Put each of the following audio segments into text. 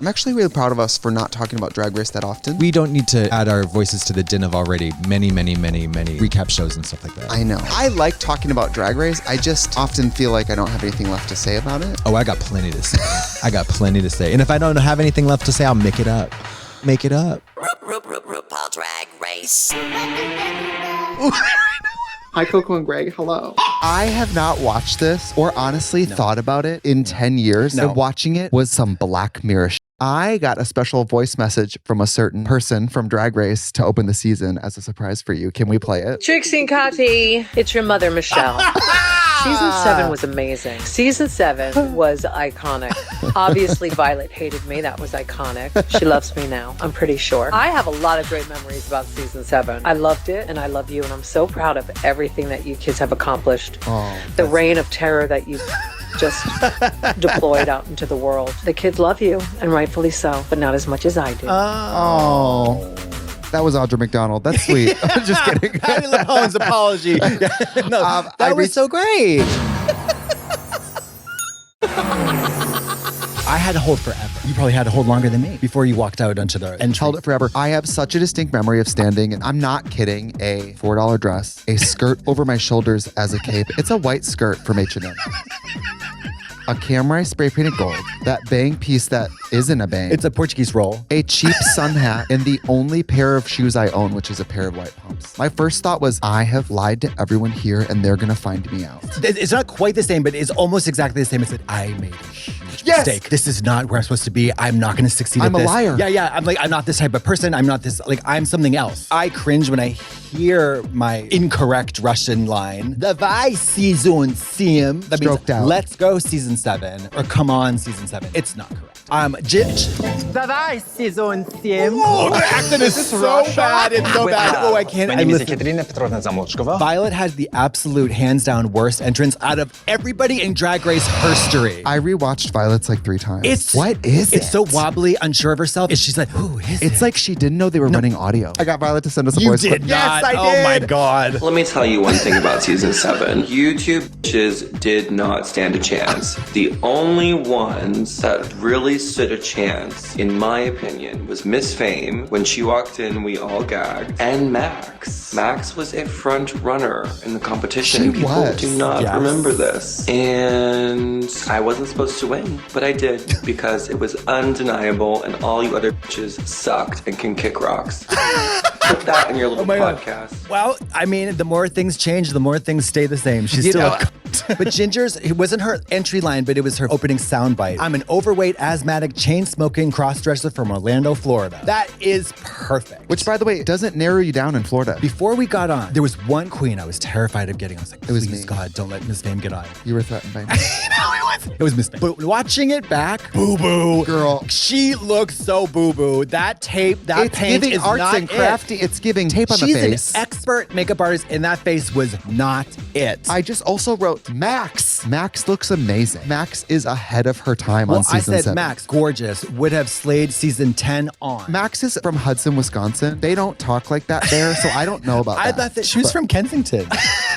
I'm actually really proud of us for not talking about Drag Race that often. We don't need to add our voices to the din of already many recap shows and stuff like that. I know. I like talking about Drag Race. I just often feel like I don't have anything left to say about it. Oh, I got plenty to say. I got plenty to say. And if I don't have anything left to say, I'll make it up. Make it up. RuPaul Drag Race. Hi, Coco and Greg. Hello. I have not watched this or honestly thought about it in 10 years. No. And watching it was some Black Mirror I got a special voice message from a certain person from Drag Race to open the season as a surprise for you. Can we play it? Trixie and Katya, it's your mother, Michelle. Season 7 was amazing. Season 7 was iconic. Obviously, Violet hated me. That was iconic. She loves me now, I'm pretty sure. I have a lot of great memories about Season 7. I loved it, and I love you, and I'm so proud of everything that you kids have accomplished. The reign of terror that you've just deployed out into the world. The kids love you, and rightfully so, but not as much as I do. Oh. That was Audra McDonald. That's sweet. I'm just kidding. Patty LaPone's apology. No, that was so great. I had to hold forever. You probably had to hold longer than me before you walked out onto the entry. Held it forever. I have such a distinct memory of standing, and I'm not kidding, a $4 dress, a skirt over my shoulders as a cape. It's a white skirt from H&M. A camera I spray painted gold, that bang piece that isn't a bang. It's a Portuguese roll. A cheap sun hat, and the only pair of shoes I own, which is a pair of white pumps. My first thought was, I have lied to everyone here, and they're gonna find me out. It's not quite the same, but it's almost exactly the same. It's that I made a huge mistake. This is not where I'm supposed to be. I'm not gonna succeed at this. I'm a liar. Yeah. I'm not this type of person. I'm not this, I'm something else. I cringe when I hear my incorrect Russian line. Давай season 7. That means Stroked out. Let's go season 7 or come on season 7. It's not correct. Давай season 7. Oh, the accent is so bad. It's so bad. Oh, I can't. My name is Katerina Petrovna Zamolodchikova. Violet has the absolute hands down worst entrance out of everybody in Drag Race history. I rewatched Violet's like 3 times. What is it? It's so wobbly, unsure of herself. She's like, who is it? It's like she didn't know they were running audio. I got Violet to send us a You voice did clip. not. Yes, I did. Oh my God. Let me tell you one thing about season 7. YouTube bitches did not stand a chance. The only ones that really stood a chance, in my opinion, was Miss Fame. When she walked in, we all gagged. And Max. Max was a front runner in the competition. People do not remember this. And I wasn't supposed to win, but I did because it was undeniable and all you other bitches sucked and can kick rocks. Put that in your little podcast. Well, I mean, the more things change, the more things stay the same. She's still a cunt. But Ginger's, it wasn't her entry line, but it was her opening soundbite. I'm an overweight, asthmatic, chain-smoking cross-dresser from Orlando, Florida. That is perfect. Which, by the way, doesn't narrow you down in Florida. Before we got on, there was one queen I was terrified of getting. I was like, It was please, me. God, don't let Miss Fame get on. You were threatened by me. It was Miss Fame. But watching it back, boo-boo. Girl. She looks so boo-boo. That tape, that It's paint giving is arts not and crafty. It's giving tape on the She's face. an expert makeup artist, and that face was not it. I just also wrote Max. Max looks amazing. Max is ahead of her time on season 7. I said Max, gorgeous, would have slayed season 10 on. Max is from Hudson, Wisconsin. They don't talk like that there, so I don't know about that. I thought that she was from Kensington.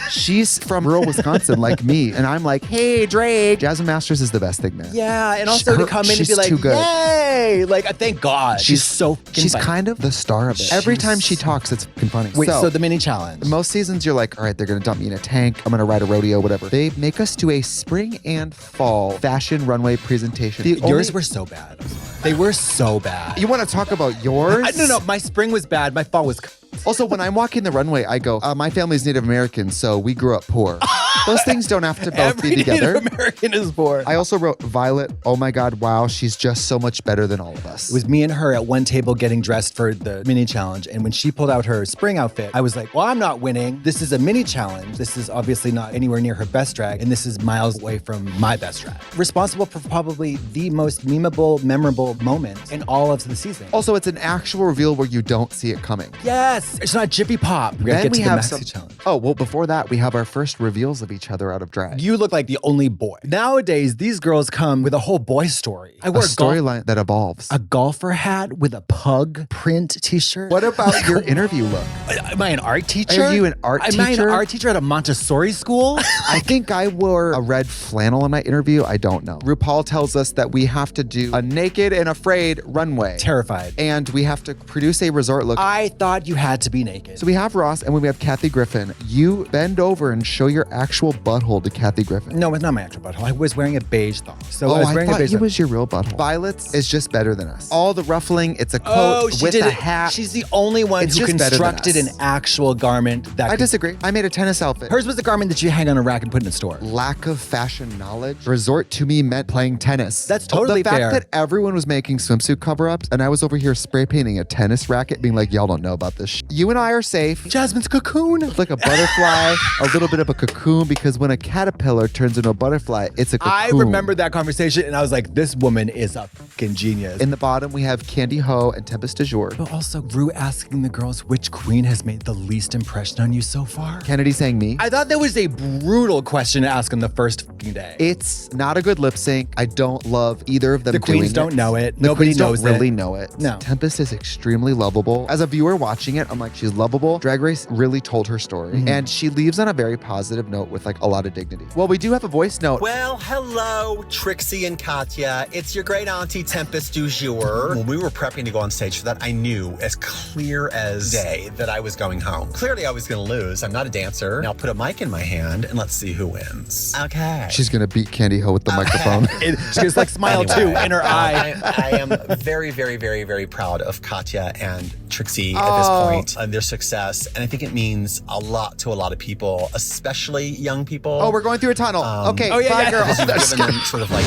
She's from rural Wisconsin like me, and I'm like, hey, Drake. Jasmine Masters is the best thing, man. Yeah, and also to come in and be she's like, too good. yay! Like, thank God. She's so She's funny. kind of the star of it. Every time she talks, it's fucking funny. Wait, so the mini challenge. Most seasons, you're like, all right, they're going to dump me in a tank. I'm going to ride a rodeo, whatever. They make us do a spring and fall fashion runway presentation. Yours were so bad. They were so bad. You want to talk about yours? No, my spring was bad. My fall was... Also, when I'm walking the runway, I go, my family's Native American, so we grew up poor. Those things don't have to both be together. Native American is poor. I also wrote Violet, oh my God, wow, she's just so much better than all of us. It was me and her at one table getting dressed for the mini challenge. And when she pulled out her spring outfit, I was like, well, I'm not winning. This is a mini challenge. This is obviously not anywhere near her best drag. And this is miles away from my best drag. Responsible for probably the most memeable, memorable moment in all of the season. Also, it's an actual reveal where you don't see it coming. Yes. It's not Jiffy Pop. We Then get we to the have maxi some challenge. Oh, well, before that, we have our first reveals of each other out of drag. You look like the only boy. Nowadays, these girls come with a whole boy story. I a wore storyline that evolves. a golfer hat with a pug print t-shirt. What about your interview look? Am I an art teacher? Are you an art Am I teacher? an art teacher at a Montessori school? I think I wore a red flannel in my interview. I don't know. RuPaul tells us that we have to do a naked and afraid runway. Terrified. And we have to produce a resort look. I thought you had to be naked. So we have Ross and we have Kathy Griffin. You bend over and show your actual butthole to Kathy Griffin. No, it's not my actual butthole. I was wearing a beige thong. So I Oh, was I wearing a thought beige it thong. was your real butthole. Violet's is just better than us. All the ruffling, it's a coat with a hat. She's the only one It's who just better than constructed us. an actual garment that I disagree. I made a tennis outfit. Hers was the garment that you hang on a rack and put in a store. Lack of fashion knowledge. Resort to me meant playing tennis. That's totally the fact fair. that everyone was making swimsuit cover-ups and I was over here spray painting a tennis racket being like, y'all don't know about this. You and I are safe. Jasmine's cocoon. It's like a butterfly, a little bit of a cocoon, because when a caterpillar turns into a butterfly, it's a cocoon. I remember that conversation and I was like, this woman is a fucking genius. In the bottom, we have Candy Ho and Tempest du Jour. But also, Ru asking the girls which queen has made the least impression on you so far. Kennedy saying me. I thought that was a brutal question to ask on the first fucking day. It's not a good lip sync. I don't love either of them The doing queens it. don't know it. The Nobody queens knows don't really it. know it. No. Tempest is extremely lovable. As a viewer watching it, I'm like, she's lovable. Drag Race really told her story. Mm-hmm. And she leaves on a very positive note with like a lot of dignity. Well, we do have a voice note. Well, hello, Trixie and Katya. It's your great auntie Tempest du Jour. When we were prepping to go on stage for that, I knew as clear as day that I was going home. Clearly, I was going to lose. I'm not a dancer. Now put a mic in my hand and let's see who wins. Okay. She's gonna beat Candy Ho with the microphone. She's like, smile too in her eye. I am very, very, very, very proud of Katya and Trixie at this point and their success. And I think it means a lot to a lot of people, especially young people. Oh, we're going through a tunnel. Okay, oh, yeah, bye, yeah. girls. Because you've given them sort of like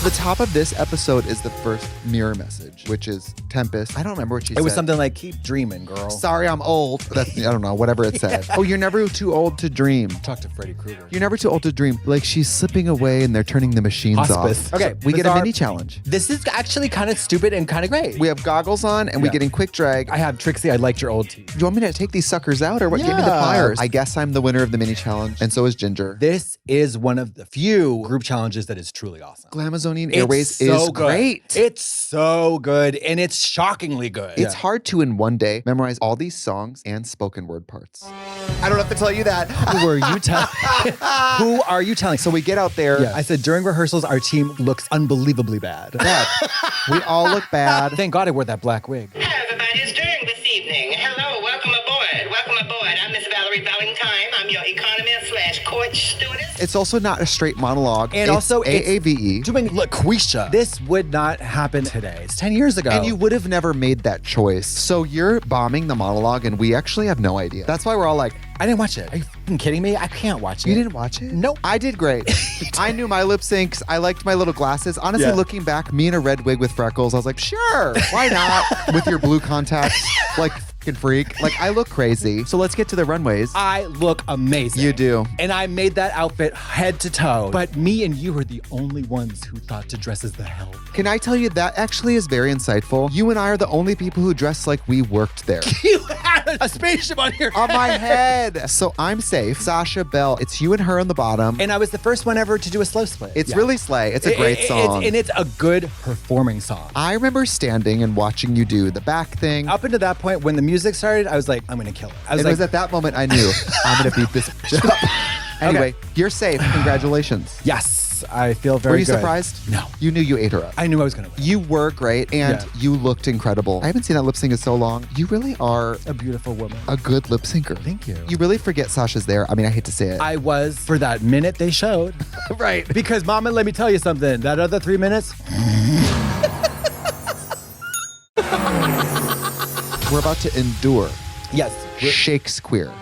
The top of this episode is the first mirror message, which is Tempest. I don't remember what she said. It was something like, keep dreaming, girl. Sorry, I'm old. That's, I don't know, whatever it said. Oh, you're never too old to dream. Talk to Freddy Krueger. You're never too old to dream. Like she's slipping away and they're turning the machines Hospice. off. Okay, So we get a bizarre- mini challenge. This is actually kind of stupid and kind of great. We have goggles on and we Yeah. get in quick drag. I have Trixie, I liked your old teeth. Do you want me to take these suckers out or what? Give me the Yeah. pliers. I guess I'm the winner of the mini challenge and so is Ginger. This is one of the few group challenges that is truly awesome. Glamazonian It's Airways so is good. great. It's so good and it's shockingly good. It's hard to, in one day, memorize all these songs and spoken word parts. I don't have to tell you that. Who are you telling? Who are you telling? So we get out there. I said during rehearsals, our team looks unbelievably bad. Bad. We all look bad. Thank God I wore that black wig. How everybody's doing this evening. Hello, welcome aboard. Welcome aboard. I'm Miss Valerie Valentine. I'm your economist/coach stewardess. It's also not a straight monologue. And it's also it's AAVE. doing LaQuisha. This would not happen today. It's 10 years ago. And you would have never made that choice. So you're bombing the monologue and we actually have no idea. That's why we're all like, I didn't watch it. Are you fucking kidding me? I can't watch it. you didn't watch it? Nope. I did great. I knew my lip syncs. I liked my little glasses. Honestly, Yeah. looking back, me in a red wig with freckles, I was like, sure, why not? With your blue contacts, like fucking freak. Like I look crazy. So let's get to the runways. I look amazing. You do. And I made that outfit head to toe. But me and you were the only ones who thought to dress as the help. Can I tell you that actually is very insightful? You and I are the only people who dress like we worked there. You had a spaceship on your On my head. So I'm safe. Sasha Bell, it's you and her on the bottom. And I was the first one ever to do a slow split. It's Yeah. really slay. It's a great song. And it's a good performing song. I remember standing and watching you do the back thing. Up until that point, when the music started, I was like, I'm going to kill it. I was It like, was at that moment I knew I'm going to beat this bitch up. Anyway, you're safe. Congratulations. yes, I feel very Were you good. surprised? No. You knew you ate her up. I knew I was going to win. You were great and Yeah. you looked incredible. I haven't seen that lip sync in so long. You really are A beautiful woman. a good lip syncer. Thank you. You really forget Sasha's there. I mean, I hate to say it. I was for that minute they showed. right. Because, Mama, let me tell you something. That other 3 minutes, We're about to endure yes. ShakesQueer.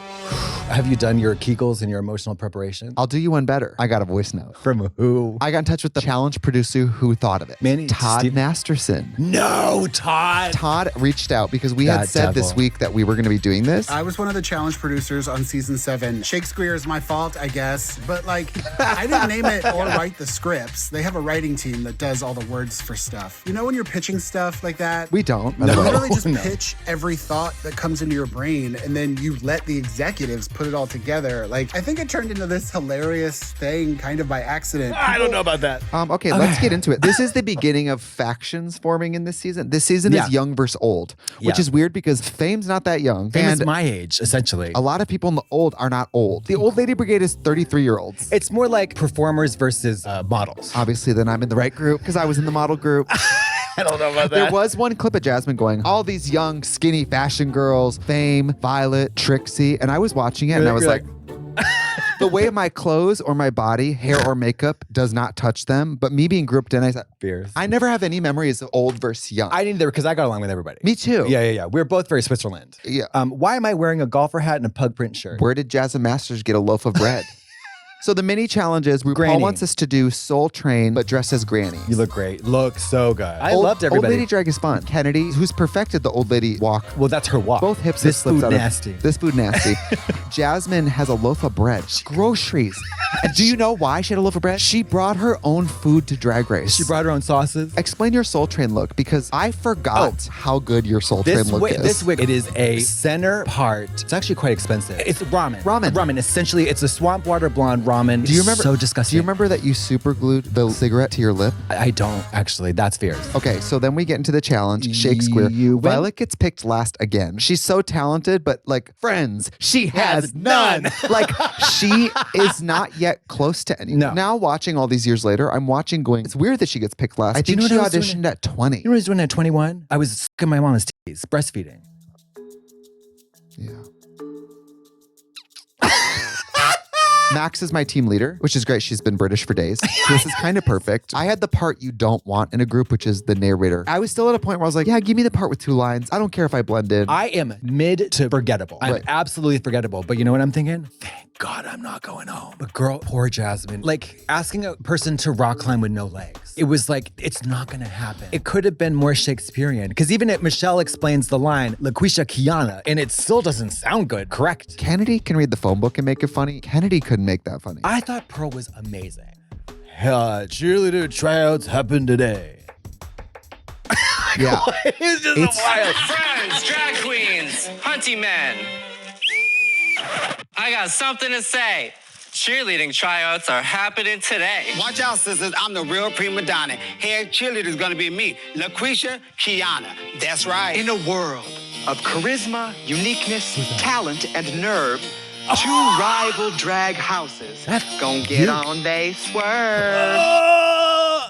Have you done your Kegels and your emotional preparation? I'll do you one better. I got a voice note. From who? I got in touch with the challenge producer who thought of it. Todd Steve Masterson. No, Todd. Todd reached out because we had That said this devil. week that we were going to be doing this. I was one of the challenge producers on season 7. ShakesQueer is my fault, I guess. But like, I didn't name it or write the scripts. They have a writing team that does all the words for stuff. You know when you're pitching stuff like that? We don't. You literally just pitch every thought that comes into your brain and then you let the executives put it all together. Like, I think it turned into this hilarious thing kind of by accident. I don't know about that. Okay, let's get into it. This is the beginning of factions forming in this season. This season is young versus old, which is weird because Fame's not that young. Fame and is my age, essentially. a lot of people in the old are not old. The old lady brigade is 33-year-olds. It's more like performers versus models. Obviously, then I'm in the right group because I was in the model group. I don't know about There was one clip of Jasmine going, all these young, skinny fashion girls, Fame, Violet, Trixie, and I was watching it and I was like, the way my clothes or my body, hair or makeup does not touch them, but me being grouped in, I said, Fierce. I never have any memories of old versus young. I didn't either because I got along with everybody. Me too. Yeah. We're both very Switzerland. Yeah. Why am I wearing a golfer hat and a pug print shirt? Where did Jasmine Masters get a loaf of bread? So the mini challenge is RuPaul Granny. wants us to do Soul Train, but dressed as Granny. You look great. Look so good. I Old- loved everybody. Old lady drag is fun. Kennedy, who's perfected the old lady walk. Well, that's her walk. Both hips This have slipped food out nasty. Of, this food nasty. Jasmine has a loaf of bread. Groceries. And do you know why she had a loaf of bread? She brought her own food to Drag Race. She brought her own sauces. Explain your Soul Train look because I forgot how good your Soul Train look is. This wig, it is a center part. It's actually quite expensive. It's ramen. Ramen. Essentially, it's a swamp water blonde ramen. Do you remember? So disgusting. Do you remember that you super glued the cigarette to your lip? I don't actually. That's fierce. Okay, so then we get into the challenge, ShakesQueer. You win. Violet gets picked last again. She's so talented, but like friends, she has none. Like she is not yet close to anyone. No. Now watching all these years later, I'm watching going, it's weird that she gets picked last. I think you know she what I was auditioned doing? at 20. You know what I was doing at 21? I was sucking my mama's teeth, breastfeeding. Yeah. Max is my team leader, which is great. She's been British for days. So this is kind of perfect. I had the part you don't want in a group, which is the narrator. I was still at a point where I was like, yeah, give me the part with 2 lines. I don't care if I blend in. I am mid to forgettable. I'm Right. absolutely forgettable. But you know what I'm thinking? Thank God I'm not going home. But girl, poor Jasmine. Like asking a person to rock climb with no legs. It was like, it's not gonna happen. It could have been more Shakespearean. Because even if Michelle explains the line, LaQuisha Kiana, and it still doesn't sound good, correct? Kennedy can read the phone book and make it funny. Kennedy couldn't make that funny. I thought Pearl was amazing. Cheerleader tryouts happened today. Yeah. It's just It's- wild. Friends, drag queens, hunty men. I got something to say. Cheerleading tryouts are happening today. Watch out, sisters. I'm the real prima donna. Head cheerleader is gonna be me, LaQuisha Kiana. That's right. In a world of charisma, uniqueness, talent, and nerve, 2 rival drag houses gonna get on they swerve.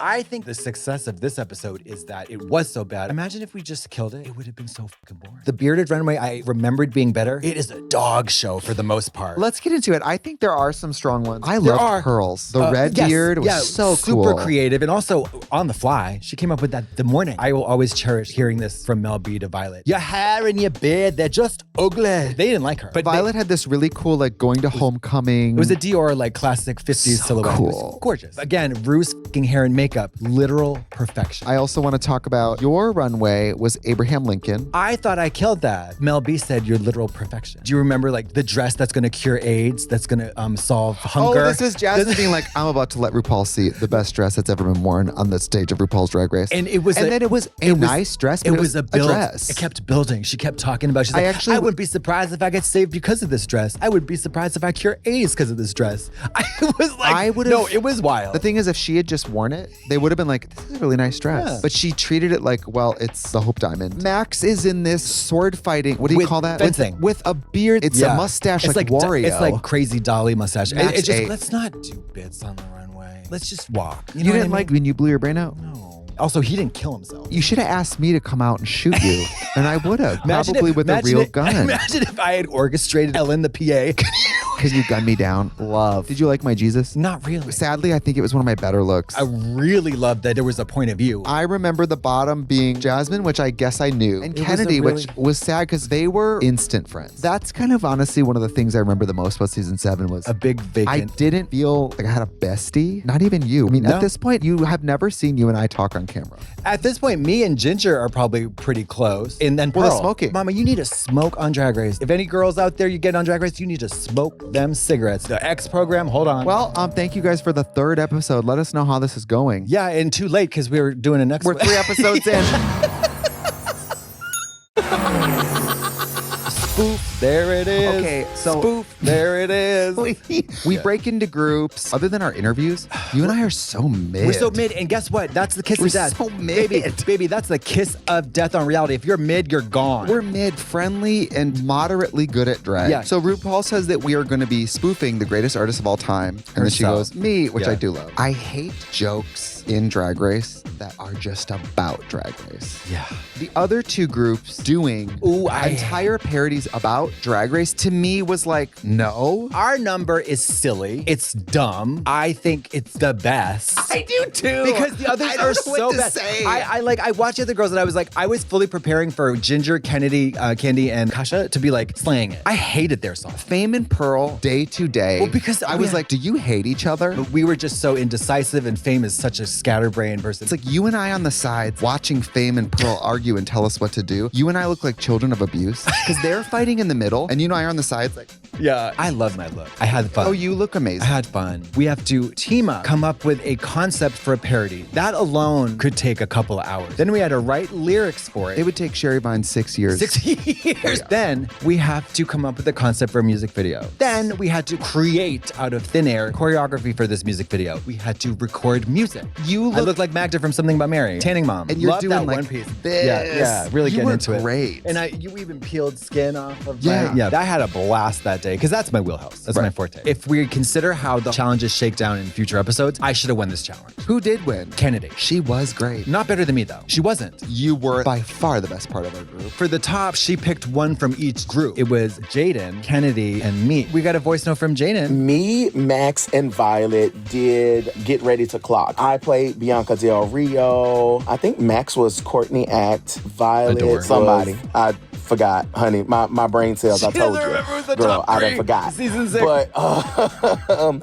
I think the success of this episode is that it was so bad. Imagine if we just killed it. It would have been so fucking boring. The Bearded Runway, I remembered being better. It is a dog show for the most part. Let's get into it. I think there are some strong ones. I There love are. Pearls. The red yes, beard was yeah, so super cool. creative and also on the fly. She came up with that the morning. I will always cherish hearing this from Mel B to Violet. Your hair and your beard, they're just ugly. They didn't like her. But Violet had this really cool, like going to homecoming. it was a Dior like classic 50s So silhouette. It was cool. gorgeous. Again, Rue's fucking hair and makeup, literal perfection. I also want to talk about your runway was Abraham Lincoln. I thought I killed that. Mel B said you're literal perfection. Do you remember like the dress that's gonna cure AIDS, that's gonna solve hunger? Oh, this is Jasmine being like, I'm about to let RuPaul see the best dress that's ever been worn on the stage of RuPaul's Drag Race. And it was then it was a nice dress, but it was a build. dress. It kept building. She kept talking about. She's I like, actually I wouldn't be surprised if I get saved because of this dress. I would be surprised if I cure AIDS because of this dress. I was like, I would no, it was wild. The thing is, if she had just worn it, they would have been like, this is a really nice dress. Yeah. But she treated it like, well, it's the Hope Diamond. Max is in this sword fighting. What do you With call that? fencing. With a beard. It's a mustache it's like Wario. It's like crazy Dolly mustache. Max It's just, ate. let's not do bits on the runway. Let's just walk. You know what didn't I like mean? when you blew your brain out? No. Also, he didn't kill himself. You should have asked me to come out and shoot you, and I would have, Imagine probably if- with a imagine real if- gun. Imagine if I had orchestrated Ellen the PA. Can you gun me down? Love. Did you like my Jesus? Not really. Sadly, I think it was one of my better looks. I really loved that there was a point of view. I remember the bottom being Jasmine, which I guess I knew, and It was Kennedy, a really- which was sad because they were instant friends. That's kind of honestly one of the things I remember the most about season 7 was a big vacant. I didn't feel like I had a bestie. Not even you. I mean, No. at this point, you have never seen you and I talk on camera. At this point, me and Ginger are probably pretty close. And then Well, the Pearl. smoking. Mama, you need to smoke on Drag Race. If any girls out there you get on Drag Race, you need to smoke them cigarettes. The X program, hold on. Well, thank you guys for the 3rd episode. Let us know how this is going. Yeah, and too late because we were doing a next We're 3 episodes in. Spoof, there it is. Okay, so Spoof, there it is. we break into groups. Other than our interviews, you and I are so mid. We're so mid, and guess what? That's the kiss We're of death. so mid. Baby, that's the kiss of death on reality. If you're mid, you're gone. We're mid, friendly, and moderately good at drag. Yeah. So RuPaul says that we are going to be spoofing the greatest artist of all time. And then she Herself. goes, me, which Yeah. I do love. I hate jokes in Drag Race that are just about Drag Race. Yeah. The other 2 groups doing entire parodies about Drag Race to me was like, no. Our number is silly. It's dumb. I think it's the best. I do too. Because the others I are don't know so what to bad. say. I watched the other girls and I was like, I was fully preparing for Ginger, Kennedy, Candy, and Kasha to be like slaying it. I hated their song. Fame and Pearl, day to day. Well, because I was like, do you hate each other? But we were just so indecisive, and Fame is such a scatterbrained person. It's like you and I on the sides watching Fame and Pearl argue and tell us what to do. You and I look like children of abuse because they're fighting in the middle and you and I are on the sides like, yeah, I love my look. I had fun. oh, you look amazing. I had fun. We have to team up, come up with a concept for a parody. That alone could take a couple of hours. Then we had to write lyrics for it. It would take Sherry Vine 6 years. 6 years. Then we have to come up with a concept for a music video. Then we had to create out of thin air choreography for this music video. We had to record music. I look like Magda from Something About Mary. Tanning Mom. And you're Love doing that like one piece. this. Yeah, really You getting were into great. it. And you even peeled skin off of Yeah. my... Yeah, I had a blast that day because that's my wheelhouse. That's my forte. If we consider how the challenges shake down in future episodes, I should have won this challenge. Who did win? Kennedy. She was great. Not better than me, though. She wasn't. You were by far the best part of our group. For the top, she picked one from each group. It was Jaden, Kennedy, and me. We got a voice note from Jaden. Me, Max, and Violet did Get Ready to Clock. I played Bianca Del Rio. I think Max was Courtney Act. Violet, Adore. somebody. I forgot, honey. My brain cells, I told you. Girl, I done forgot. Season 6. But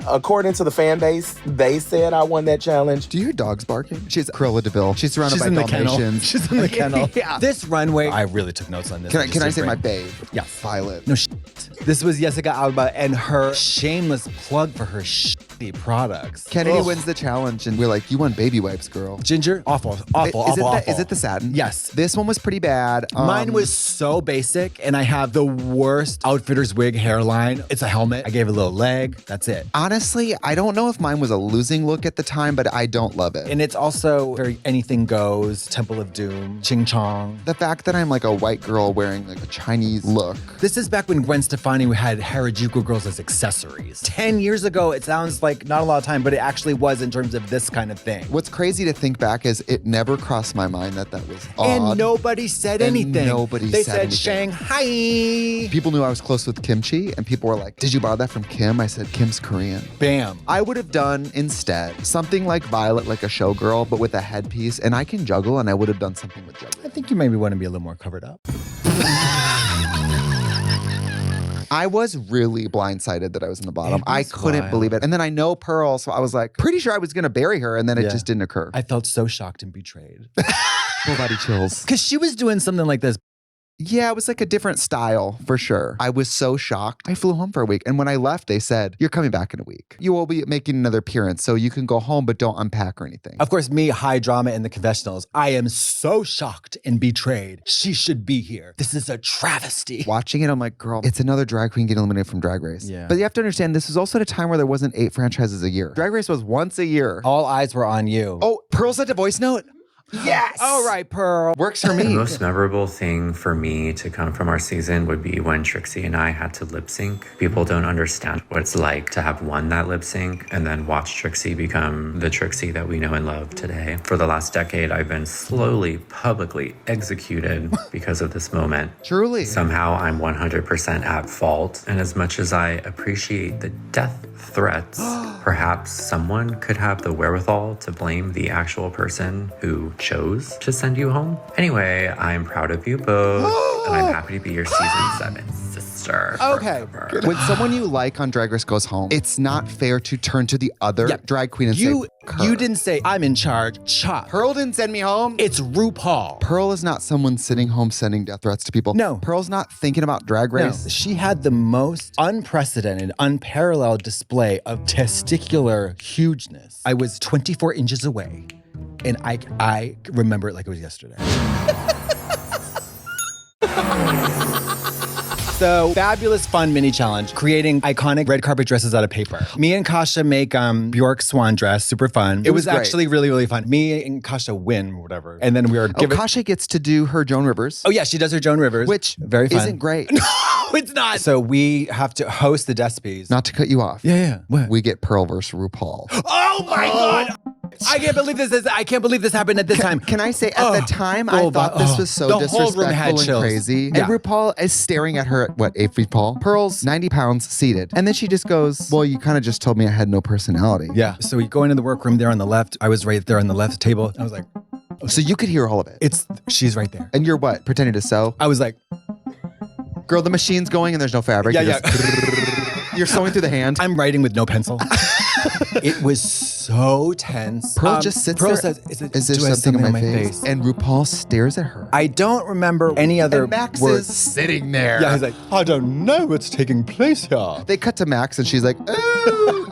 according to the fan base, they said I won that challenge. Do you hear dogs barking? She's Cruella DeVille. She's surrounded She's by in the kennel. Dalmatians. She's in the kennel. Yeah. This runway, I really took notes on this. Can I say my babe? Yeah. Violet. No shit. This was Jessica Alba and her shameless plug for her shitty products. Kennedy Ugh. wins the challenge and we're like, you won baby wipes, girl. Ginger, awful, awful. Is it the satin? Yes. This one was pretty bad. Mine was so basic, and I have the worst outfitter's wig hairline. It's a helmet. I gave it a little leg. That's it. Honestly, I don't know if mine was a losing look at the time, but I don't love it. And it's also very anything goes, Temple of Doom, Ching Chong. The fact that I'm like a white girl wearing like a Chinese look. This is back when Gwen Stefani had Harajuku girls as accessories. 10 years ago, it sounds like not a lot of time, but it actually was in terms of this kind of thing. What's crazy to think back is it never crossed my mind that was odd. And nobody said anything. They said anything. Shanghai. People knew I was close with kimchi, and people were like, did you borrow that from Kim? I said, Kim's Korean. Bam. I would have done instead something like Violet, like a showgirl, but with a headpiece, and I can juggle, and I would have done something with juggling. I think you maybe want to be a little more covered up. I was really blindsided that I was in the bottom. I was couldn't wild. believe it. And then I know Pearl, so I was like, pretty sure I was going to bury her, and then it just didn't occur. I felt so shocked and betrayed. Full body chills. Because she was doing something like this. Yeah, it was like a different style for sure. I was so shocked. I flew home for a week. And when I left, they said, you're coming back in a week. You will be making another appearance, so you can go home, but don't unpack or anything. Of course, me, high drama in the confessionals. I am so shocked and betrayed. She should be here. This is a travesty. Watching it, I'm like, girl, it's another drag queen getting eliminated from Drag Race. Yeah. But you have to understand, this was also at a time where there wasn't 8 franchises a year. Drag Race was once a year. All eyes were on you. Oh, Pearl sent a voice note? Yes. All right, Pearl. Works for The me. most memorable thing for me to come from our season would be when Trixie and I had to lip sync. People don't understand what it's like to have won that lip sync and then watch Trixie become the Trixie that we know and love today. For the last decade, I've been slowly, publicly executed because of this moment. Truly. Somehow I'm 100% at fault. And as much as I appreciate the death threats, perhaps someone could have the wherewithal to blame the actual person who chose to send you home. Anyway, I'm proud of you both, and I'm happy to be your season 7 sister. Okay. forever. When someone you like on Drag Race goes home, it's not fair to turn to the other drag queen and say, You didn't say, I'm in charge. Chop. Pearl didn't send me home. It's RuPaul. Pearl is not someone sitting home sending death threats to people. No. Pearl's not thinking about Drag Race. No, she had the most unprecedented, unparalleled display of testicular hugeness. I was 24 inches away, and I remember it like it was yesterday. So, fabulous, fun mini challenge, creating iconic red carpet dresses out of paper. Me and Kasha make Bjork's swan dress, super fun. It was great. actually really, really fun. Me and Kasha win, whatever. And then we were given... Kasha gets to do her Joan Rivers. Oh yeah, she does her Joan Rivers. Which very fun. isn't great. No, it's not. So we have to host the DESPYs. Not to cut you off. Yeah. What? We get Pearl versus RuPaul. Oh my God! I can't believe this happened at this time. Can I say, at the time, I thought this was so the whole room had disrespectful and chills. crazy. Yeah. And RuPaul is staring at her at, what, 8 feet tall? Pearl's 90 pounds seated. And then she just goes, well, you kind of just told me I had no personality. Yeah. So we go into the workroom there on the left. I was right there on the left table. I was like, so you could hear all of it. She's right there. And you're what? Pretending to sew? I was like, girl, the machine's going and there's no fabric. Yeah. You're sewing through the hand. I'm writing with no pencil. It was so tense. Pearl just sits Pearl there. Says, is there do I have something on my face? And RuPaul stares at her. I don't remember any other And Max words. is sitting there. Yeah, he's like, I don't know what's taking place here. They cut to Max and she's like, ooh,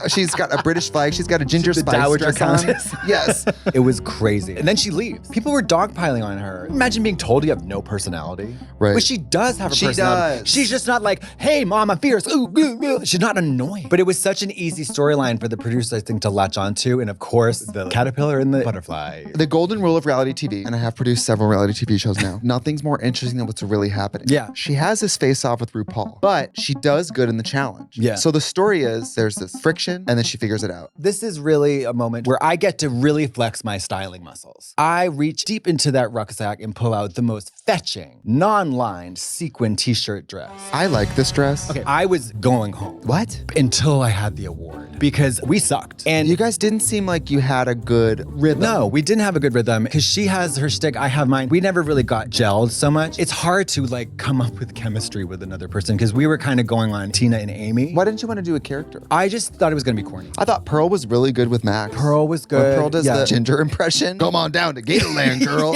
she's got a British flag. She's got a ginger The spice Dowager dress on. Countess. Yes. It was crazy. And then she leaves. People were dogpiling on her. Imagine being told you have no personality. Right. But she does have a She personality. does. She's just not like, hey, mom, I'm fierce. Ooh, ooh, ooh. She's not annoying. But it was such an easy storyline for the producers, I think, to latch onto. And of course, the caterpillar and the butterfly. The golden rule of reality TV, and I have produced several reality TV shows now, nothing's more interesting than what's really happening. Yeah. She has this face off with RuPaul, but she does good in the challenge. Yeah. So the story is there's this friction and then she figures it out. This is really a moment where I get to really flex my styling muscles. I reach deep into that rucksack and pull out the most fetching, non-lined sequin t-shirt dress. I like this dress. Okay, I was going home. What? Until I had the award. Because we sucked. And you guys didn't seem like you had a good rhythm. No, we didn't have a good rhythm because she has her shtick, I have mine. We never really got gelled so much. It's hard to come up with chemistry with another person because we were kind of going on Tina and Amy. Why didn't you want to do a character? I just thought it was going to be corny. I thought Pearl was really good with Max. Pearl was good. When Pearl does the ginger impression. Come on down to Gatorland, girl.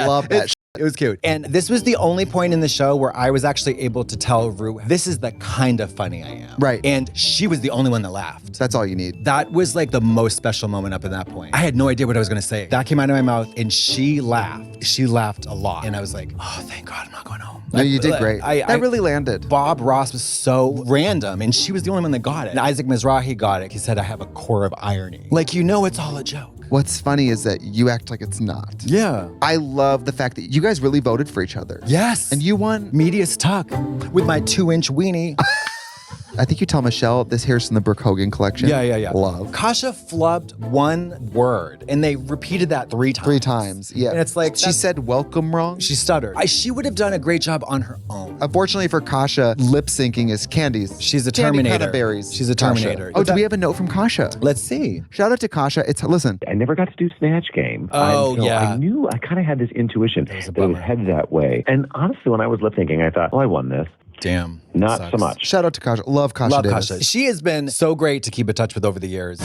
Love that. It was cute. And this was the only point in the show where I was actually able to tell Ru, this is the kind of funny I am. Right. And she was the only one that laughed. That's all you need. That was the most special moment up at that point. I had no idea what I was going to say. That came out of my mouth and she laughed. She laughed a lot. And I was like, oh, thank God I'm not going home. No, you did great. That really landed. Bob Ross was so random and she was the only one that got it. And Isaac Mizrahi got it. He said, I have a core of irony. It's all a joke. What's funny is that you act like it's not. Yeah. I love the fact that you guys really voted for each other. Yes. And you won. Medias tuck with my 2-inch weenie. I think you tell Michelle this hair's from the Brooke Hogan collection. Yeah. Love. Kasha flubbed one word and they repeated that 3 times. 3 times, yeah. And it's like... She said welcome wrong. She stuttered. She would have done a great job on her own. Unfortunately for Kasha, lip syncing is Candy's. She's a Candy Terminator. Berries. She's a Terminator. Oh, do we have a note from Kasha? Let's see. Shout out to Kasha. Listen. I never got to do Snatch Game. Oh, yeah. I knew, I kind of had this intuition that it would head that way. And honestly, when I was lip syncing, I thought, I won this. Damn. Not so much. Shout out to Kasha. Love Kasha. Love Kasha. She has been so great to keep in touch with over the years.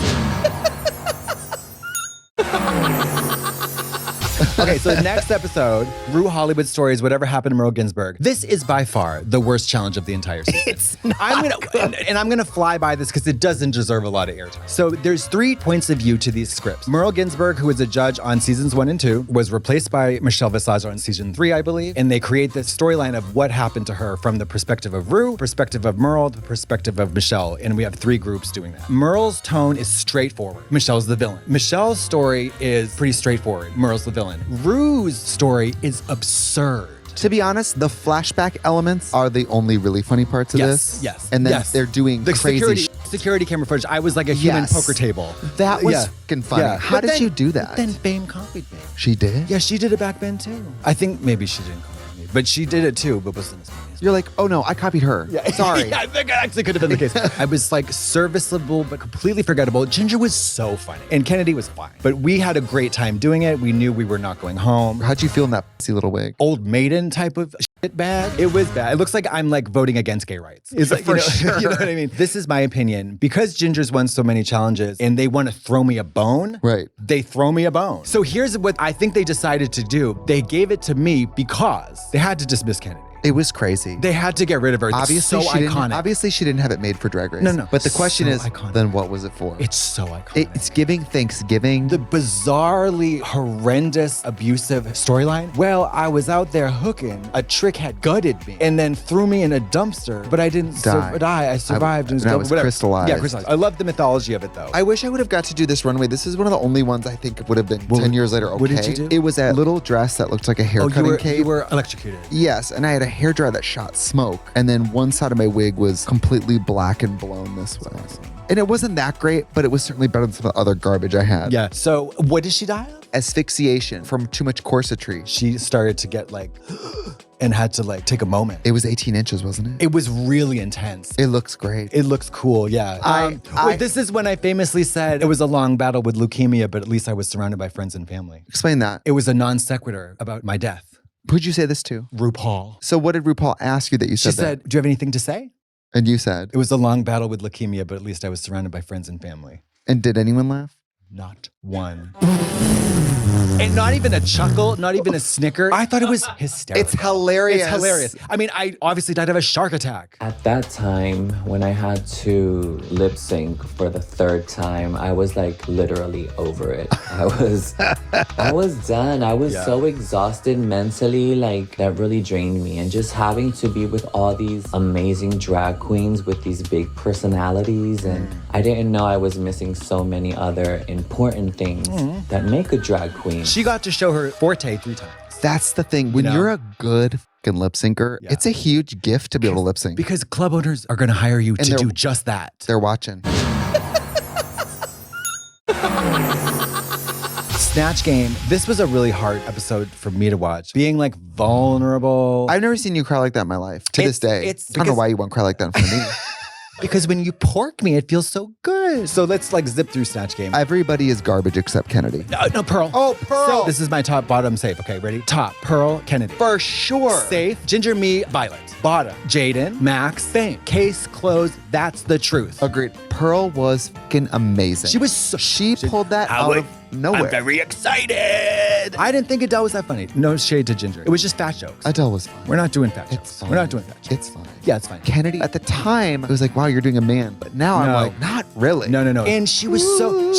Okay, so the next episode, Ru Hollywood Stories, Whatever Happened to Merle Ginsburg. This is by far the worst challenge of the entire season. It's not I'm gonna fly by this because it doesn't deserve a lot of airtime. So there's 3 points of view to these scripts. Merle Ginsburg, who was a judge on seasons 1 and 2, was replaced by Michelle Visage on season 3, I believe. And they create this storyline of what happened to her from the perspective of Ru, perspective of Merle, the perspective of Michelle. And we have 3 groups doing that. Merle's tone is straightforward. Michelle's the villain. Michelle's story is pretty straightforward. Merle's the villain. Ru's story is absurd. To be honest, the flashback elements are the only really funny parts of this. Yes. And then they're doing the crazy security camera footage. I was like a human poker table. That was fucking funny. Yeah. How did you do that? But then Fame copied me. She did? Yeah, she did it back then too. I think maybe she didn't copy me, but she did it too, but wasn't as funny. You're like, oh no, I copied her. Yeah. Sorry. Yeah, I think it actually could have been the case. I was like serviceable, but completely forgettable. Ginger was so funny. And Kennedy was fine. But we had a great time doing it. We knew we were not going home. How'd you feel in that pussy little wig? Old maiden type of shit bag. It was bad. It looks like I'm like voting against gay rights. It's like, For sure. You know what I mean? This is my opinion. Because Ginger's won so many challenges and they want to throw me a bone. Right. They throw me a bone. So here's what I think they decided to do. They gave it to me because they had to dismiss Kennedy. It was crazy. They had to get rid of her. Obviously, so she iconic. Obviously, she didn't have it made for Drag Race. No. But the question is, iconic. then what was it for? It's so iconic. It's giving Thanksgiving. The bizarrely horrendous, abusive storyline. Well, I was out there hooking. A trick had gutted me and then threw me in a dumpster, but I didn't die. I survived. And I was crystallized. Yeah, crystallized. I love the mythology of it, though. I wish I would have got to do this runway. This is one of the only ones I think would have been 10 years later okay. What did you do? It was a little dress that looked like a hair cutting cape. You were electrocuted. Yes, and I had a hairdryer that shot smoke, and then one side of my wig was completely black and blown this way. And it wasn't that great, but it was certainly better than some of the other garbage I had. Yeah. So what did she die of? Asphyxiation from too much corsetry. She started to get like, and had to like take a moment. It was 18 inches, wasn't it? It was really intense. It looks great. It looks cool, yeah. This is when I famously said it was a long battle with leukemia, but at least I was surrounded by friends and family. Explain that. It was a non sequitur about my death. Who'd you say this to? RuPaul. So what did RuPaul ask you that you said She said, do you have anything to say? And you said? It was a long battle with leukemia, but at least I was surrounded by friends and family. And did anyone laugh? Not one. And not even a chuckle, not even a snicker. I thought it was hysterical. It's hilarious. It's hilarious. I mean, I obviously died of a shark attack. At that time, when I had to lip sync for the 3rd time, I was like literally over it. I was done. I was so exhausted mentally, like that really drained me. And just having to be with all these amazing drag queens with these big personalities. And I didn't know I was missing so many other important things that make a drag queen. She got to show her forte 3 times. That's the thing. When you're a good fucking lip syncer, it's a huge gift to be able to lip sync. Because club owners are going to hire you to do just that. They're watching. Snatch Game. This was a really hard episode for me to watch. Being like vulnerable. I've never seen you cry like that in my life. To this day. I don't know why you won't cry like that in front of me. Because when you pork me, it feels so good. So let's like zip through Snatch Game. Everybody is garbage except Kennedy. No, Pearl. Oh, Pearl. So this is my top, bottom, safe. Okay, ready? Top, Pearl, Kennedy. For sure. Safe, Ginger, me, Violet. Bottom, Jaden, Max, Fame. Case closed. That's the truth. Agreed. Pearl was fucking amazing. She was so... She pulled that out of nowhere. I'm very excited. I didn't think Adele was that funny. No shade to Ginger. It was just fat jokes. Adele was fine. We're not doing fat jokes. We're not doing fat jokes. It's fine. Yeah, it's fine. Kennedy, at the time, it was like, wow, you're doing a man. But now I'm like, not really. No. And she was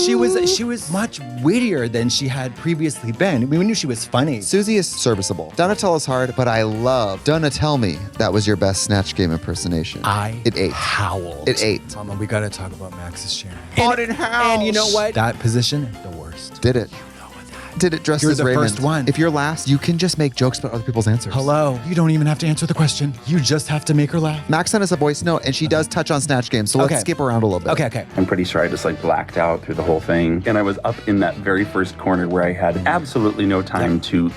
she was much wittier than she had previously been. I mean, we knew she was funny. Susie is serviceable. Donatella's hard, but I love Donatell me. That was your best Snatch Game impersonation. It ate. Howled. It ate. Mama, we gotta talk about Max's sharing. Haunted house. And you know what? That position, the worst. Did it. Did it dressed You're as the Raymond. first one. If you're last, you can just make jokes about other people's answers. Hello. You don't even have to answer the question. You just have to make her laugh. Max sent us a voice note, and she does touch on Snatch Game, so let's skip around a little bit. Okay. I'm pretty sure I just like blacked out through the whole thing. And I was up in that very first corner where I had absolutely no time to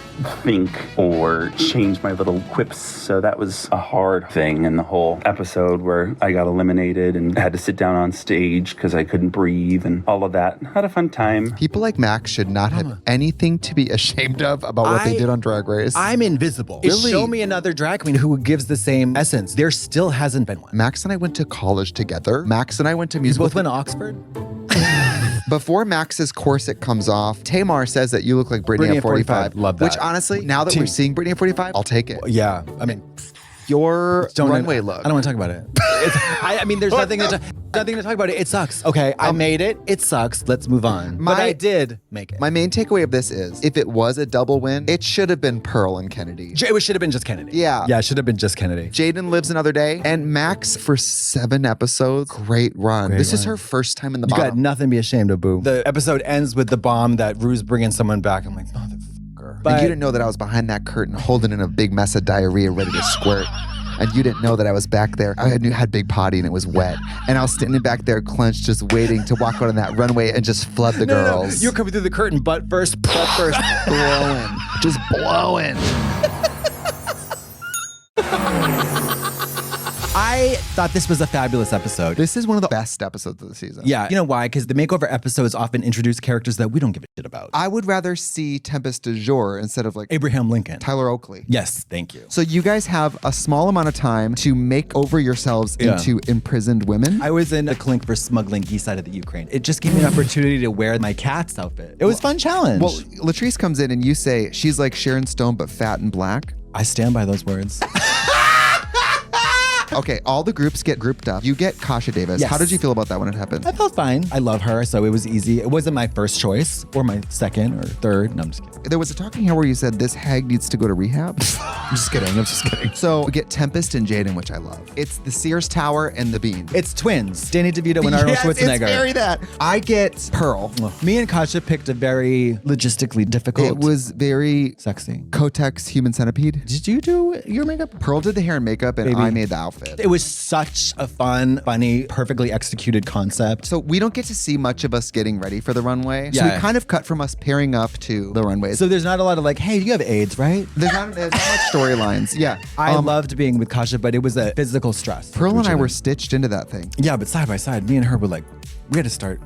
think or change my little quips. So that was a hard thing in the whole episode where I got eliminated and had to sit down on stage because I couldn't breathe and all of that. Had a fun time. People like Max should not have anything to be ashamed of about what they did on Drag Race. I'm invisible. Really? Show me another drag queen who gives the same essence. There still hasn't been one. Max and I went to college together. Max and I went to musical. You both went to Oxford? Before Max's corset comes off, Tamar says that you look like Britney at 45. Love that. Which honestly, now that we're seeing Britney at 45, I'll take it. Yeah, I mean, your runway look. I don't want to talk about it. I mean, there's nothing to talk about it. It sucks. Okay, I made it. It sucks. Let's move on. But I did make it. My main takeaway of this is, if it was a double win, it should have been Pearl and Kennedy. It should have been just Kennedy. Yeah. Yeah, it should have been just Kennedy. Jaden lives another day. And Max for 7 episodes. Great run. This is her first time in the bottom. You got nothing to be ashamed of, boo. The episode ends with the bomb that Rue's bringing someone back. I'm like, motherfucker. And you didn't know that I was behind that curtain holding in a big mess of diarrhea ready to squirt. And you didn't know that I was back there. I had big potty and it was wet. And I was standing back there clenched, just waiting to walk out on that runway and just flood the girls. No. You're coming through the curtain, butt first. Blowing. Just blowing. I thought this was a fabulous episode. This is one of the best episodes of the season. Yeah. You know why? Because the makeover episodes often introduce characters that we don't give a shit about. I would rather see Tempest du Jour instead of like Abraham Lincoln. Tyler Oakley. Yes, thank you. So you guys have a small amount of time to make over yourselves into imprisoned women. I was in a clink for smuggling geese out of the Ukraine. It just gave me an opportunity to wear my cat's outfit. It was a fun challenge. Well, Latrice comes in and you say she's like Sharon Stone but fat and black. I stand by those words. Okay, all the groups get grouped up. You get Kasha Davis. Yes. How did you feel about that when it happened? I felt fine. I love her, so it was easy. It wasn't my first choice or my second or third. No, I'm just kidding. There was a talking here where you said this hag needs to go to rehab. I'm just kidding. So we get Tempest and Jaden, which I love. It's the Sears Tower and the Bean. It's twins. Danny DeVito and Arnold Schwarzenegger. It's very that. I get Pearl. Me and Kasha picked a very logistically difficult. It was very sexy. Kotex Human Centipede. Did you do your makeup? Pearl did the hair and makeup, and I made the outfit. It was such a fun, funny, perfectly executed concept. So we don't get to see much of us getting ready for the runway. So Yeah. we kind of cut from us pairing up to the runways. So there's not a lot of like, hey, you have AIDS, right? There's not much storylines. Yeah. I loved being with Kasha, but it was a physical stress. Pearl and I were stitched into that thing. Yeah, but side by side, me and her were like, we had to start.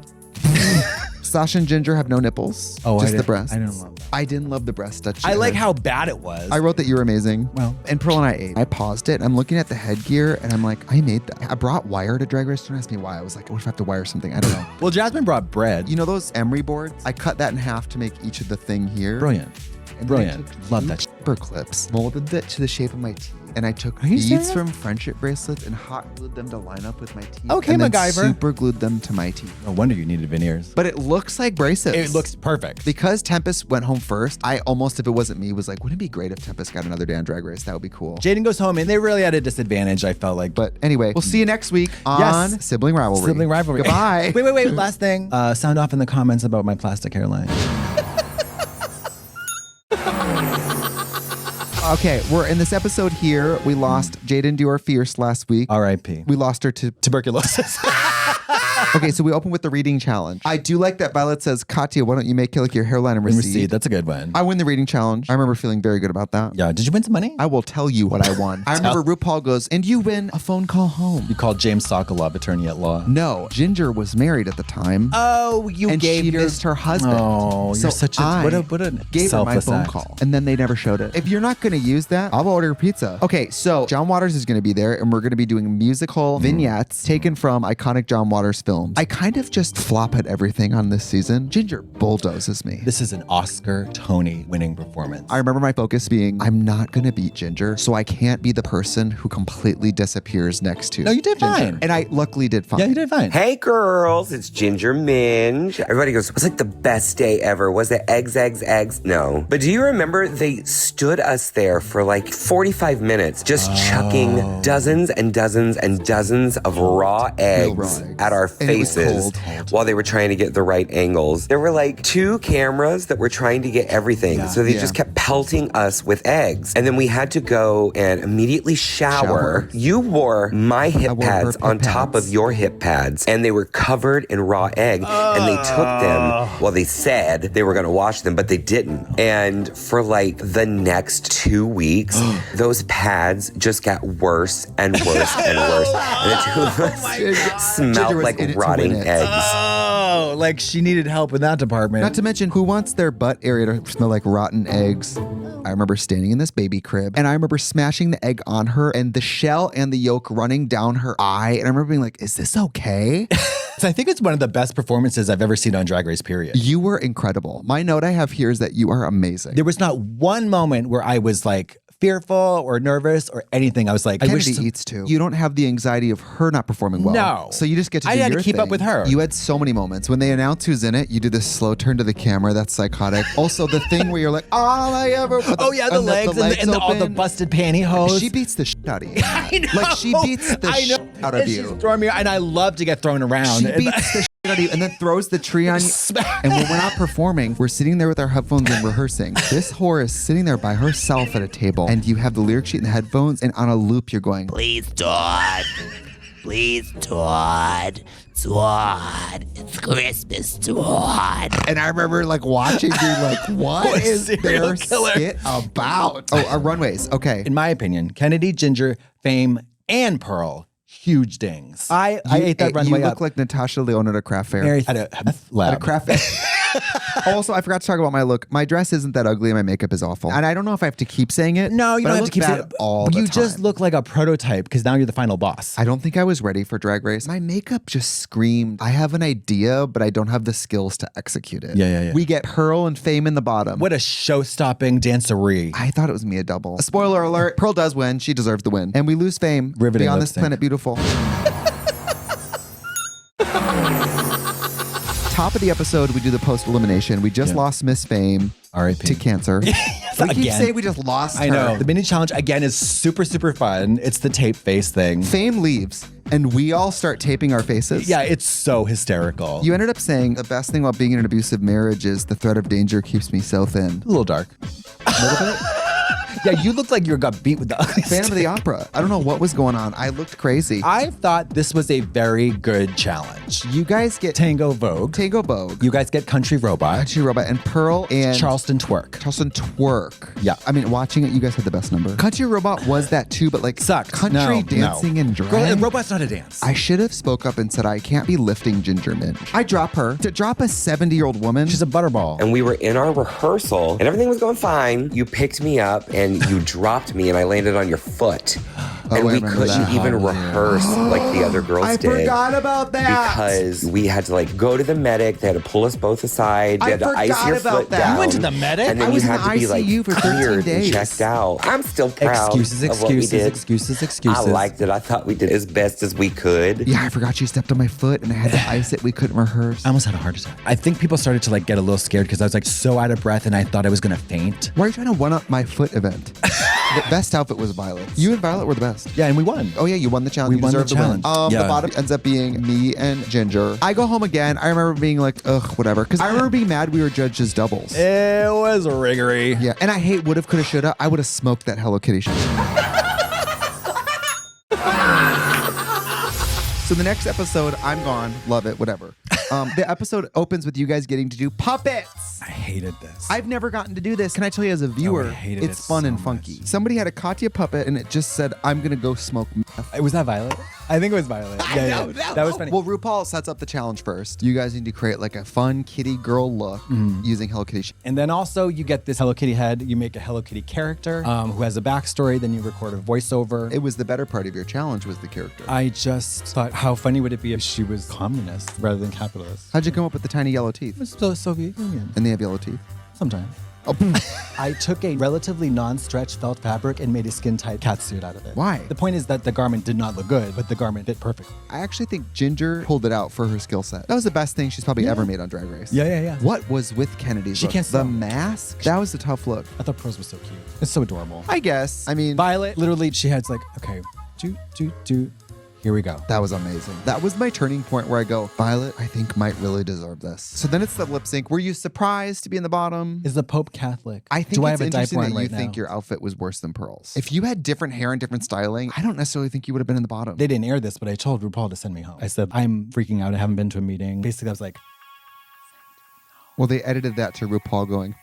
Sasha and Ginger have no nipples. Oh, just the breasts. I didn't love that. I didn't love the breast touch. I like how bad it was. I wrote that you were amazing. Well. And Pearl and I ate. I paused it. I'm looking at the headgear and I'm like, I made that. I brought wire to Drag Race. Don't ask me why. I was like, what if I have to wire something? I don't know. Well, Jasmine brought bread. You know those emery boards? I cut that in half to make each of the thing here. Brilliant. And Brilliant. I took Love that. super clips, molded it to the shape of my teeth. And I took Are you beads serious? from friendship bracelets and hot glued them to line up with my teeth. Okay, and then MacGyver. super glued them to my teeth. No wonder you needed veneers. But it looks like braces. It looks perfect. Because Tempest went home first, I almost, if it wasn't me, was like, wouldn't it be great if Tempest got another day on Drag Race? That would be cool. Jaden goes home and they really had a disadvantage, I felt like. But anyway, we'll see you next week on Sibling Rivalry. Sibling Rivalry. Goodbye. Wait. Last thing. Sound off in the comments about my plastic hairline. Okay, we're in this episode here. We lost Jaden Dior Fierce last week. R.I.P. We lost her to tuberculosis. Okay, so we open with the reading challenge. I do like that Violet says, Katya, why don't you make like your hairline and recede? That's a good one. I win the reading challenge. I remember feeling very good about that. Yeah. Did you win some money? I will tell you what I won. I remember RuPaul goes, and you win a phone call home. You called James Sokolov, attorney at law. No, Ginger was married at the time. Oh, you and gave she your... missed her husband. Oh, so you're such a... What a gave her my selfless phone act. call. And then they never showed it. If you're not going to use that, I'll order pizza. Okay, so John Waters is going to be there, and we're going to be doing musical vignettes taken from iconic John Waters films. I kind of just flop at everything on this season. Ginger bulldozes me. This is an Oscar, Tony winning performance. I remember my focus being, I'm not going to beat Ginger, so I can't be the person who completely disappears next to No, you did Ginger. fine. And I luckily did fine. Yeah, you did fine. Hey girls, it's Ginger Minge. Everybody goes, it was like the best day ever. Was it eggs? No. But do you remember they stood us there for like 45 minutes just chucking dozens and dozens and dozens of raw eggs at our faces while they were trying to get the right angles. There were like 2 cameras that were trying to get everything. So they just kept pelting us with eggs. And then we had to go and immediately shower. You wore my hip pads on top of your hip pads, and they were covered in raw egg. And they took them, well, they said they were going to wash them, but they didn't. And for like the next 2 weeks, those pads just got worse and worse and worse. And the 2 of us smelled like rotting eggs. know. Like, she needed help in that department. Not to mention, who wants their butt area to smell like rotten eggs? I remember standing in this baby crib, and I remember smashing the egg on her, and the shell and the yolk running down her eye. And I remember being like, is this okay? So I think it's one of the best performances I've ever seen on Drag Race, period. You were incredible. My note I have here is that you are amazing. There was not one moment where I was like fearful or nervous or anything. I was like, Kennedy eats too. You don't have the anxiety of her not performing well. No. So you just get to do I had your to keep thing. up with her. You had so many moments. When they announce who's in it, you do this slow turn to the camera. That's psychotic. Also, the thing where you're like, all I ever... the legs and all the busted pantyhose. She beats the shit out of you. I know. Like, she beats the shit out of and you. She's throwing me, and I love to get thrown around. She beats the shit out of you and then throws the tree on you. And when we're not performing, we're sitting there with our headphones and rehearsing. This whore is sitting there by herself at a table, and you have the lyric sheet and the headphones, and on a loop you're going, Please, Todd. Please, Todd. Todd. It's Christmas, Todd. And I remember like watching, being like, what is their skit about? Oh, our runways. Okay. In my opinion, Kennedy, Ginger, Fame, and Pearl, huge dings. I ate that runway You up. look like Natasha Lyonne at a craft fair. Mary at a lab. At a craft fair. Also, I forgot to talk about my look. My dress isn't that ugly and my makeup is awful. And I don't know if I have to keep saying it. No, you but don't I have look to keep bad saying it. all the You time. just look like a prototype because now you're the final boss. I don't think I was ready for Drag Race. My makeup just screamed, I have an idea, but I don't have the skills to execute it. Yeah. We get Pearl and Fame in the bottom. What a show-stopping dancery. I thought it was me a double. Spoiler alert, Pearl does win. She deserves the win. And we lose Fame. Riveting Beyond lipstick. This Planet Beautiful. Top of the episode, we do the post-elimination. We just lost Miss Fame R.I.P. to cancer. We keep Again. saying we just lost her. I know. The mini challenge, again, is super, super fun. It's the tape face thing. Fame leaves, and we all start taping our faces. Yeah, it's so hysterical. You ended up saying the best thing about being in an abusive marriage is the threat of danger keeps me so thin. A little dark. A little bit? Yeah, you looked like you got beat with the ugly Phantom of the Opera. I don't know what was going on. I looked crazy. I thought this was a very good challenge. You guys get Tango Vogue. Tango Vogue. You guys get Country Robot. Country Robot and Pearl and Charleston Twerk. Charleston Twerk. Yeah. I mean, watching it, you guys had the best number. Country Robot was that too, but like Sucked. country dancing and drag. Girl, Robot's not a dance. I should have spoke up and said I can't be lifting Ginger Minge. I drop her. To drop a 70-year-old woman. She's a butterball. And we were in our rehearsal, and everything was going fine. You picked me up, and you dropped me, and I landed on your foot. And we couldn't even rehearse like the other girls I did. forgot about that. Because we had to like go to the medic. They had to pull us both aside. They had to ice your foot down. You went to the medic? And then I was you had in to be like ICU for 13 cleared days. and checked out. I'm still proud of what we did. Excuses. I liked it. I thought we did as best as we could. Yeah, I forgot she stepped on my foot and I had to ice it. We couldn't rehearse. I almost had a heart attack. I think people started to like get a little scared because I was like so out of breath and I thought I was gonna faint. Why are you trying to one-up my foot event? The best outfit was Violet. You and Violet were the best. Yeah, and we won. Oh yeah, you won the challenge. We You won the deserved win. challenge. The bottom ends up being me and Ginger. I go home again. I remember being like, ugh, whatever. Because I remember being mad we were judged as doubles. It was riggery. Yeah, and I hate woulda, coulda, shoulda. I would have smoked that Hello Kitty shit. So the next episode, I'm gone. Love it, whatever. The episode opens with you guys getting to do puppets. I hated this. I've never gotten to do this. Can I tell you as a viewer, I hated it's it fun so and funky. Somebody had a Katya puppet and it just said, I'm going to go smoke meth. Was that Violet? I think it was Violet. Yeah. That was funny. Well, RuPaul sets up the challenge first. You guys need to create like a fun kitty girl look using Hello Kitty. And then also you get this Hello Kitty head. You make a Hello Kitty character who has a backstory. Then you record a voiceover. It was the better part of your challenge was the character. I just thought, how funny would it be if she was communist rather than capitalist? How'd you come up with the tiny yellow teeth? It's the Soviet Union. And they have yellow teeth? Sometimes. Oh. I took a relatively non-stretch felt fabric and made a skin-tight catsuit out of it. Why? The point is that the garment did not look good, but the garment fit perfect. I actually think Ginger pulled it out for her skill set. That was the best thing she's probably ever made on Drag Race. Yeah. What was with Kennedy's She look? can't The sew. mask? That was a tough look. I thought Pearl's was so cute. It's so adorable. I guess. I mean, Violet, literally, she had like, okay, do. Here we go. that was amazing. That was my turning point where I go, Violet, I think might really deserve this. So then it's the lip sync. Were you surprised to be in the bottom? Is the Pope Catholic? I think do I it's have a interesting diaper that on you right think now? your outfit was worse than Pearl's. If you had different hair and different styling, I don't necessarily think you would have been in the bottom. They didn't air this, but I told RuPaul to send me home. I said, I'm freaking out. I haven't been to a meeting. Basically, I was like, Well, they edited that to RuPaul going,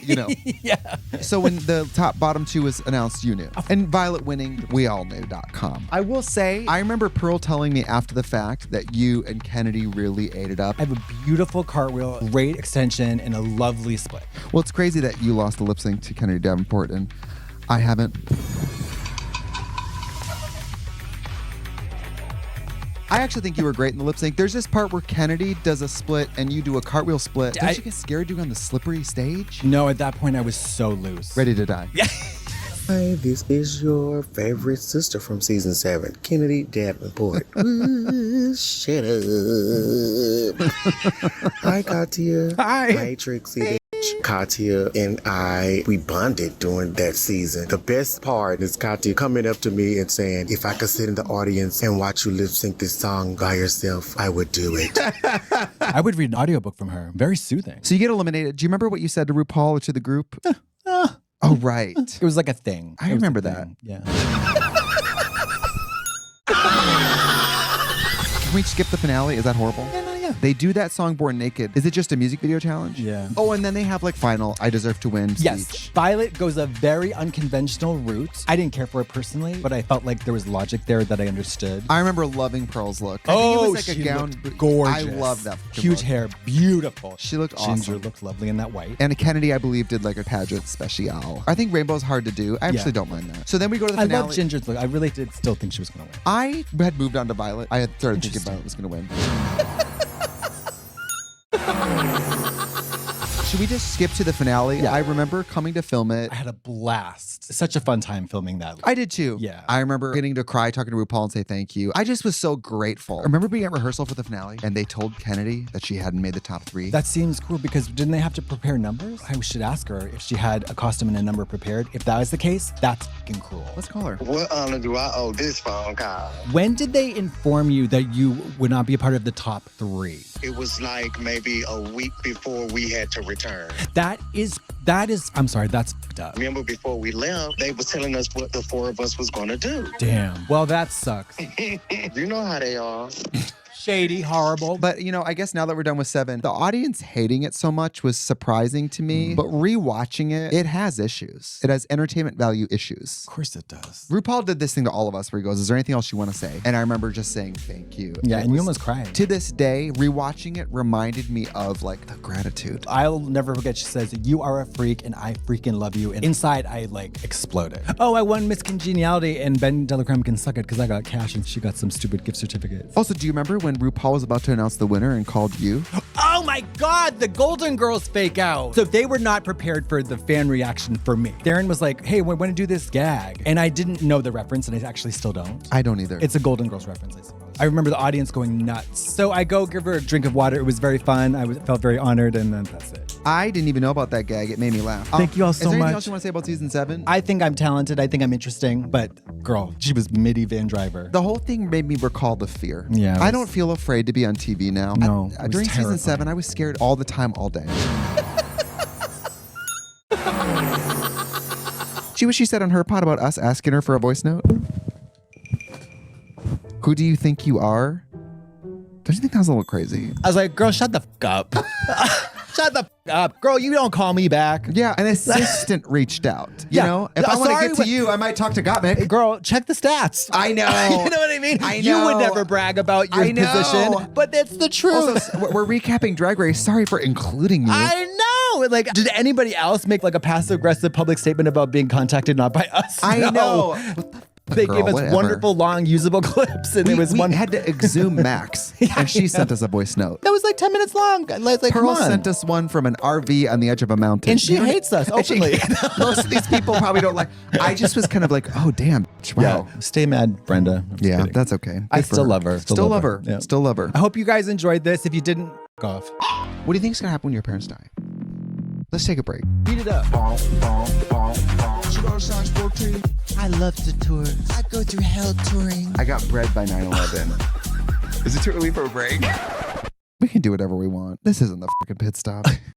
you know. Yeah. So when the bottom two was announced, you knew. And Violet winning, we all knew.com. I will say, I remember Pearl telling me after the fact that you and Kennedy really ate it up. I have a beautiful cartwheel, great extension, and a lovely split. Well, it's crazy that you lost the lip sync to Kennedy Davenport and I haven't. I actually think you were great in the lip sync. There's this part where Kennedy does a split and you do a cartwheel split. Don't you get scared doing on the slippery stage? No, at that point I was so loose. Ready to die. Yeah. Hi, this is your favorite sister from season 7, Kennedy Davenport. Ooh, shut up. Hi, Katya. Hi, Trixie. Katya and I, we bonded during that season. The best part is Katya coming up to me and saying, if I could sit in the audience and watch you lip sync this song by yourself, I would do it. I would read an audiobook from her. Very soothing. So you get eliminated. Do you remember what you said to RuPaul or to the group? Oh, right. It was like a thing. I remember that. Yeah. Can we skip the finale? Is that horrible? Yeah. They do that song Born Naked. Is it just a music video challenge? Yeah. Oh, and then they have like final I Deserve to Win speech. Yes. Violet goes a very unconventional route. I didn't care for it personally, but I felt like there was logic there that I understood. I remember loving Pearl's look. I think it was like a gown. Gorgeous. I love that. Huge hair. Beautiful. She looked awesome. Ginger looked lovely in that white. And Kennedy, I believe, did like a pageant special. I think Rainbow's hard to do. I actually don't mind that. So then we go to the finale. I love Ginger's look. I really did still think she was going to win. I had moved on to Violet. I had started thinking Violet was going to win. Should we just skip to the finale? Yeah. I remember coming to film it. I had a blast. Such a fun time filming that. I did too. Yeah. I remember getting to cry, talking to RuPaul and say thank you. I just was so grateful. I remember being at rehearsal for the finale and they told Kennedy that she hadn't made the top 3. That seems cool because didn't they have to prepare numbers? I should ask her if she had a costume and a number prepared. If that was the case, that's fucking cruel. Let's call her. What honor do I owe this phone call? When did they inform you that you would not be a part of the top 3? It was like maybe a week before we had to return. That is, I'm sorry, that's fucked up. Remember before we left, they was telling us what the 4 of us was going to do. Damn. Well, that sucks. You know how they are. Shady, horrible. But, you know, I guess now that we're done with 7, the audience hating it so much was surprising to me. But rewatching it, it has issues. It has entertainment value issues. Of course it does. RuPaul did this thing to all of us where he goes, is there anything else you want to say? And I remember just saying, thank you. Yeah, and you almost cried. To this day, rewatching it reminded me of like the gratitude. I'll never forget, she says, you are a freak and I freaking love you. And inside, I like exploded. Oh, I won Miss Congeniality and Ben Delacreme can suck it because I got cash and she got some stupid gift certificate. Also, do you remember when RuPaul was about to announce the winner and called you? Oh my God, the Golden Girls fake out. So they were not prepared for the fan reaction for me. Darren was like, hey, we're going to do this gag. And I didn't know the reference and I actually still don't. I don't either. It's a Golden Girls reference, I suppose. I remember the audience going nuts. So I go give her a drink of water. It was very fun. I felt very honored and then that's it. I didn't even know about that gag. It made me laugh. Thank you all so Is there anything much. else you want to say about season 7? I think I'm talented. I think I'm interesting. But girl, she was Mitty Van Driver. The whole thing made me recall the fear. Yeah. I don't feel afraid to be on TV now. No. During season 7, I was scared all the time, all day. See what she said on her pod about us asking her for a voice note? Who do you think you are? Don't you think that was a little crazy? I was like, girl, shut the fuck up. Shut the fuck up. Girl, you don't call me back. Yeah, an assistant reached out. You know? If I want to get to you, I might talk to Gottmik. Girl, check the stats. I know. You know what I mean? I know. You would never brag about your position, but that's the truth. Also, we're recapping Drag Race. Sorry for including you. I know. Like, did anybody else make like a passive-aggressive public statement about being contacted not by us? I know. They gave us wonderful, long, usable clips, and we had to exhume Max, and she sent us a voice note. That was like 10 minutes long. Like, Pearl sent us one from an RV on the edge of a mountain. And she hates us openly. Most of these people probably don't like. I just was kind of like, oh, damn. Wow. Yeah, stay mad, Brenda. Yeah, that's okay. I still love her. Still love her. Yeah. Still love her. I hope you guys enjoyed this. If you didn't, f off. What do you think is going to happen when your parents die? Let's take a break. Beat it up. I love the tour. I go through hell touring. I got bred by 9/11. Is it too early for a break? We can do whatever we want. This isn't the fucking pit stop.